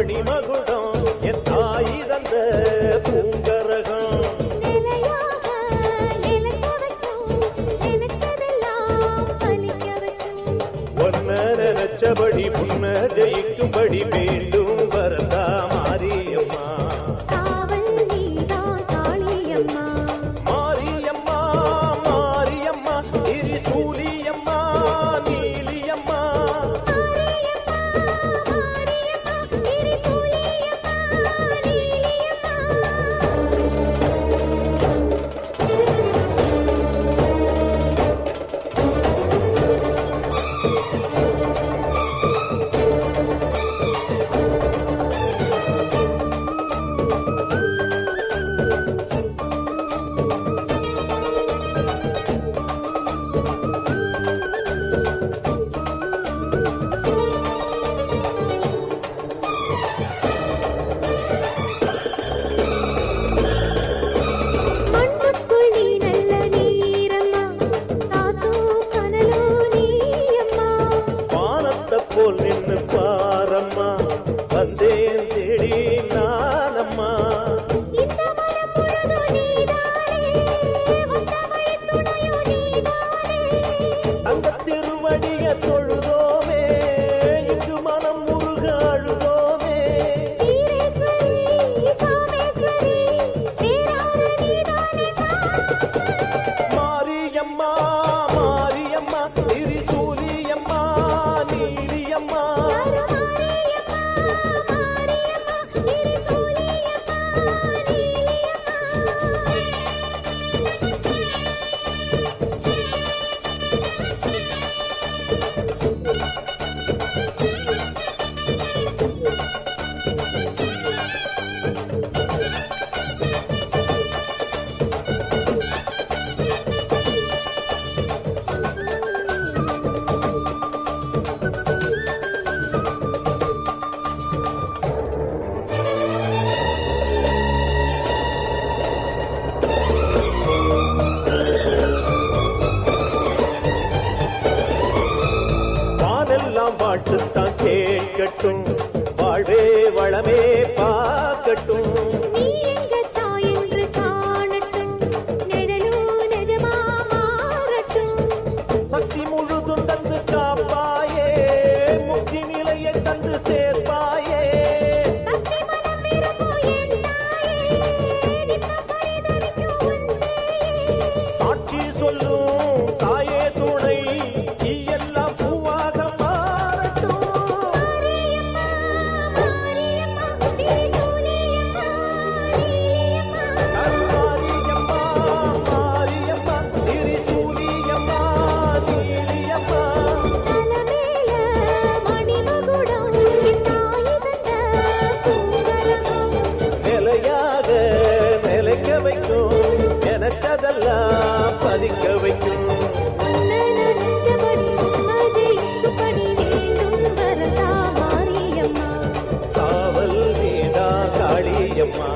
மணிமகுடம் என் தாய் தந்த பூங்கரகம் நினைச்சபடி புன்ன ஜெயிக்கும்படி மீண்டும் வரதா மாரியம்மா மாரியம்மா மாரியம்மா திரிசூலியம்மா நீலியம்மா போல் நின்று பாரம்மா வந்தேன் தேடி நானம்மா அந்த திருவடிய தொழுதோமே இங்கு மனம் முருக அழுதோமே மாரியம்மா மாரியம்மா திரிசூலியம்மா நீலியம்மா வானெல்லாம் பாட்டுத்தான் கேட்கட்டும் வாழ்வே வளமே பார்க்கட்டும் சக்தி முழுதும் தந்து காப்பாயே முக்தி நிலையை தந்து சேர்ப்பாயே சாட்சி சொல்லும் தாயே துணை எல்லாம் பூவாக மாறட்டும் மாரியம்மா மாரியம்மா திரிசூலியம்மா நீலியம்மா நிலையாக நிலைக்க வைக்கும் நினைச்சதெல்லாம் பதிக்க வைக்கும் காவல் வேதா காளியம்மா